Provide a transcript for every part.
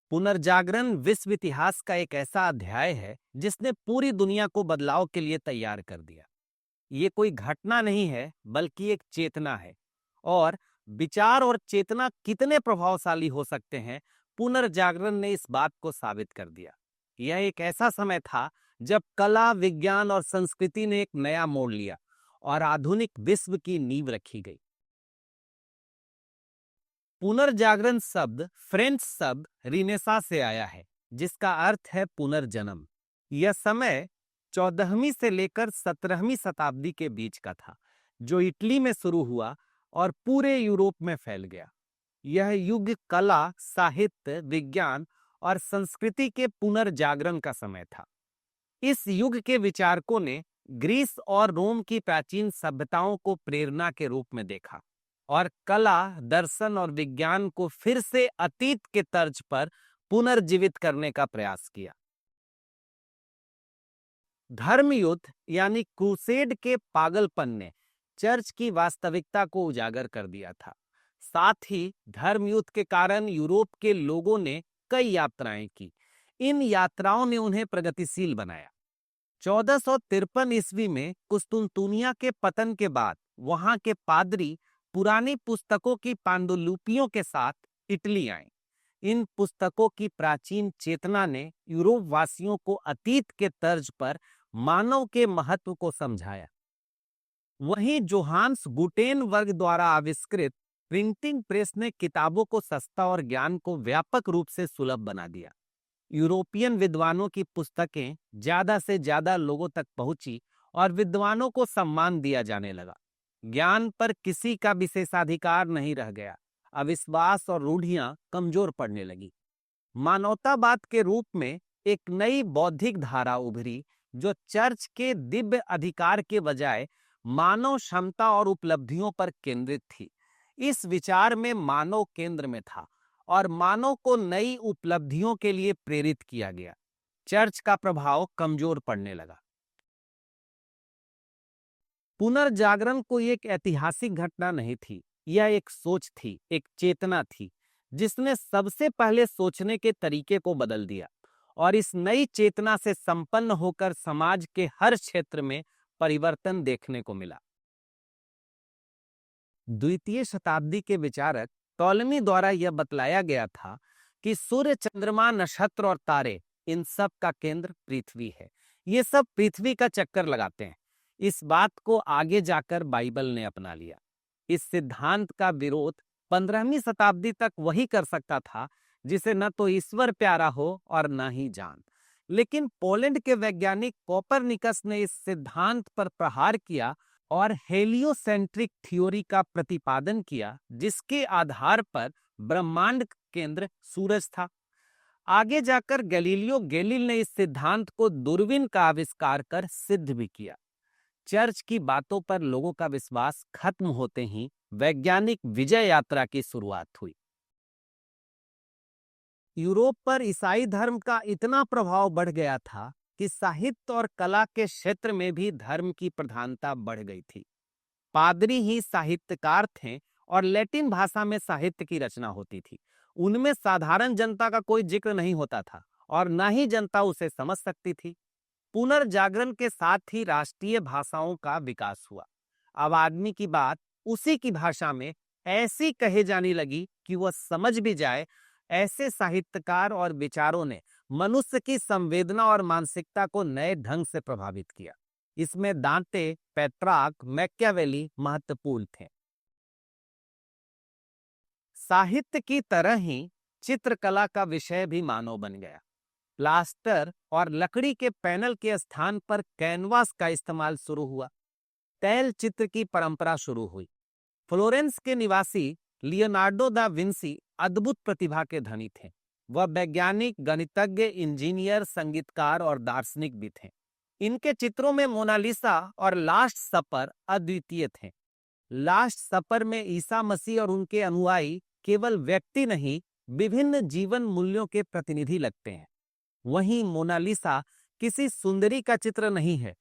पुनर्जागरण विश्व इतिहास का एक ऐसा अध्याय है जिसने पूरी दुनिया को बदलाव के लिए तैयार कर दिया। ये कोई घटना नहीं है, बल्कि एक चेतना है। और विचार और चेतना कितने प्रभावशाली हो सकते हैं, पुनर्जागरण ने इस बात को साबित कर दिया। यह एक ऐसा समय था जब कला, विज्ञान और संस्कृति ने एक नया मोड़ लिया और आधुनिक विश्व की नींव रखी गई। पुनर्जागरण शब्द फ्रेंच शब्द रिनेसा से आया है, जिसका अर्थ है पुनर्जन्म। यह समय 14वीं से लेकर 17वीं शताब्दी के बीच का था, जो इटली में शुरू हुआ और पूरे यूरोप में फैल गया। यह युग कला, साहित्य, विज्ञान और संस्कृति के पुनर्जागरण का समय था। इस युग के विचारकों ने ग्रीस और रोम की प्राचीन सभ्यताओं को प्रेरणा के रूप में देखा और कला, दर्शन और विज्ञान को फिर से अतीत के तर्ज पर पुनर्जीवित करने का प्रयास किया। धर्म युद्ध यानी क्रूसेड के पागलपन ने चर्च की वास्तविकता को उजागर कर दिया था। साथ ही धर्म युद्ध के कारण यूरोप के लोगों ने कई यात्राएं की। इन यात्राओं ने उन्हें प्रगतिशील बनाया। 1453 ईस्वी में कुस्तुनतुनिया के पतन के बाद वहां के पादरी पुरानी पुस्तकों की पांडुलिपियों के साथ इटली आए। इन पुस्तकों की प्राचीन चेतना ने यूरोप वासियों को अतीत के तर्ज पर मानव के महत्व को समझाया। वहीं जोहान्स गुटेनबर्ग द्वारा आविष्कृत प्रिंटिंग प्रेस ने किताबों को सस्ता और ज्ञान को व्यापक रूप से सुलभ बना दिया। यूरोपियन विद्वानों की पुस्तकें ज्यादा से ज्यादा लोगों तक पहुंची और विद्वानों को सम्मान दिया जाने लगा। ज्ञान पर किसी का विशेषाधिकार नहीं रह गया। अविश्वास और रूढ़ियां कमजोर पड़ने लगी। मानवतावाद के रूप में एक नई बौद्धिक धारा उभरी, जो चर्च के दिव्य अधिकार के बजाय मानव क्षमता और उपलब्धियों पर केंद्रित थी। इस विचार में मानव केंद्र में था और मानव को नई उपलब्धियों के लिए प्रेरित किया गया। चर्च का प्रभाव कमजोर पड़ने लगा। पुनर्जागरण कोई एक ऐतिहासिक घटना नहीं थी, यह एक सोच थी, एक चेतना थी, जिसने सबसे पहले सोचने के तरीके को बदल दिया और इस नई चेतना से संपन्न होकर समाज के हर क्षेत्र में परिवर्तन देखने को मिला। द्वितीय शताब्दी के विचारक टॉलेमी द्वारा यह बतलाया गया था कि सूर्य, चंद्रमा, नक्षत्र और तारे, इन सब का केंद्र पृथ्वी है। ये सब पृथ्वी का चक्कर लगाते हैं। इस बात को आगे जाकर बाइबल ने अपना लिया। इस सिद्धांत का विरोध 15वीं शताब्दी तक वही कर सकता था जिसे न तो ईश्वर प्यारा हो और न ही जान। लेकिन पोलैंड के वैज्ञानिक कोपरनिकस ने इस सिद्धांत पर प्रहार किया और हेलियोसेंट्रिक थ्योरी का प्रतिपादन किया, जिसके आधार पर ब्रह्मांड का केंद्र सूरज था। आगे जाकर गैलीलियो गैलील ने इस सिद्धांत को दूरबीन का आविष्कार कर सिद्ध भी किया। चर्च की बातों पर लोगों का विश्वास खत्म होते ही वैज्ञानिक विजय यात्रा की शुरुआत हुई। यूरोप पर ईसाई धर्म का इतना प्रभाव बढ़ गया था कि साहित्य और कला के क्षेत्र में भी धर्म की प्रधानता बढ़ गई थी। पादरी ही साहित्यकार थे और लैटिन भाषा में साहित्य की रचना होती थी। उनमें साधारण जनता का कोई जिक्र नहीं होता था और न ही जनता उसे समझ सकती थी। पुनर्जागरण के साथ ही राष्ट्रीय भाषाओं का विकास हुआ। अब आदमी की बात उसी की भाषा में ऐसी कहे जाने लगी कि वह समझ भी जाए। ऐसे साहित्यकार और विचारों ने मनुष्य की संवेदना और मानसिकता को नए ढंग से प्रभावित किया। इसमें दांते, पेट्रार्क, मैकियावेली महत्वपूर्ण थे। साहित्य की तरह ही चित्रकला का विषय भी मानव बन गया। प्लास्टर और लकड़ी के पैनल के स्थान पर कैनवास का इस्तेमाल शुरू हुआ। तैल चित्र की परंपरा शुरू हुई। फ्लोरेंस के निवासी लियोनार्डो दा विंसी अद्भुत प्रतिभा के धनी थे। वह वैज्ञानिक, गणितज्ञ, इंजीनियर, संगीतकार और दार्शनिक भी थे। इनके चित्रों में मोनालिसा और लास्ट सपर अद्वितीय थे। लास्ट सपर में ईसा मसीह और उनके अनुयायी केवल व्यक्ति नहीं, विभिन्न जीवन मूल्यों के प्रतिनिधि लगते हैं। वहीं मोनालिसा किसी सुंदरी का चित्र नहीं है,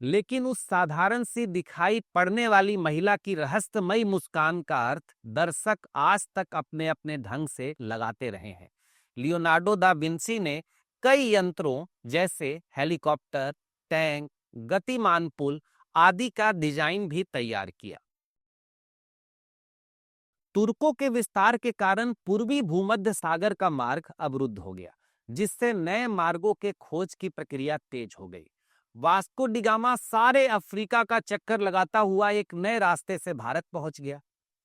लेकिन उस साधारण सी दिखाई पड़ने वाली महिला की रहस्यमयी मुस्कान का अर्थ दर्शक आज तक अपने अपने ढंग से लगाते रहे हैं। लियोनार्डो दा विंसी ने कई यंत्रों जैसे हेलीकॉप्टर, टैंक, गतिमान पुल आदि का डिजाइन भी तैयार किया। तुर्कों के विस्तार के कारण पूर्वी भूमध्य सागर का मार्ग अवरुद्ध हो गया, जिससे नए मार्गों के खोज की प्रक्रिया तेज हो गई। वास्को डी गामा सारे अफ्रीका का चक्कर लगाता हुआ एक नए रास्ते से भारत पहुंच गया।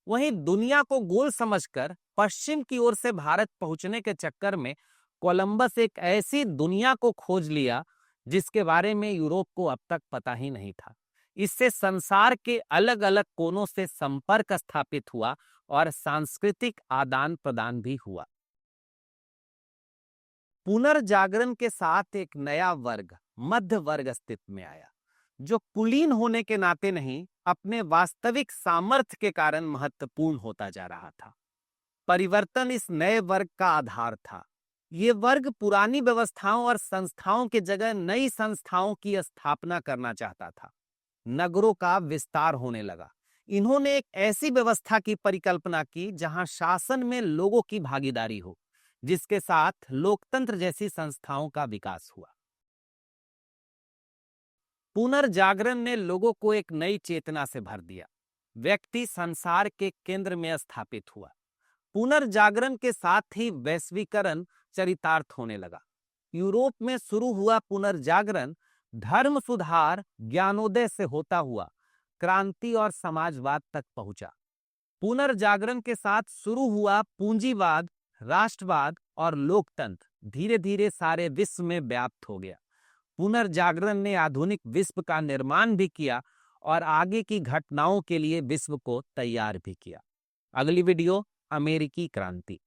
वहीं दुनिया को गोल समझकर पश्चिम की ओर से भारत पहुंचने के चक्कर में कोलंबस एक ऐसी दुनिया को खोज लिया जिसके बारे में यूरोप को अब तक पता ही नहीं था। इससे संसार के अलग अलग कोनों से संपर्क स्थापित हुआ और सांस्कृतिक आदान प्रदान भी हुआ। पुनर्जागरण के साथ एक नया वर्ग, मध्य वर्ग अस्तित्व में आया, जो कुलीन होने के नाते नहीं, अपने वास्तविक सामर्थ्य के कारण महत्वपूर्ण होता जा रहा था। परिवर्तन इस नए वर्ग का आधार था। ये वर्ग पुरानी व्यवस्थाओं और संस्थाओं की जगह नई संस्थाओं की स्थापना करना चाहता था। नगरों का विस्तार होने लगा। इन्होंने एक ऐसी व्यवस्था की परिकल्पना की जहां शासन में लोगों की भागीदारी हो, जिसके साथ लोकतंत्र जैसी संस्थाओं का विकास हुआ। पुनर्जागरण ने लोगों को एक नई चेतना से भर दिया। व्यक्ति संसार के केंद्र में स्थापित हुआ। पुनर्जागरण के साथ ही वैश्वीकरण चरितार्थ होने लगा। यूरोप में शुरू हुआ पुनर्जागरण धर्म सुधार, ज्ञानोदय से होता हुआ क्रांति और समाजवाद तक पहुंचा। पुनर्जागरण के साथ शुरू हुआ पूंजीवाद, राष्ट्रवाद और लोकतंत्र धीरे धीरे सारे विश्व में व्याप्त हो गया। पुनर्जागरण ने आधुनिक विश्व का निर्माण भी किया और आगे की घटनाओं के लिए विश्व को तैयार भी किया। अगली वीडियो, अमेरिकी क्रांति।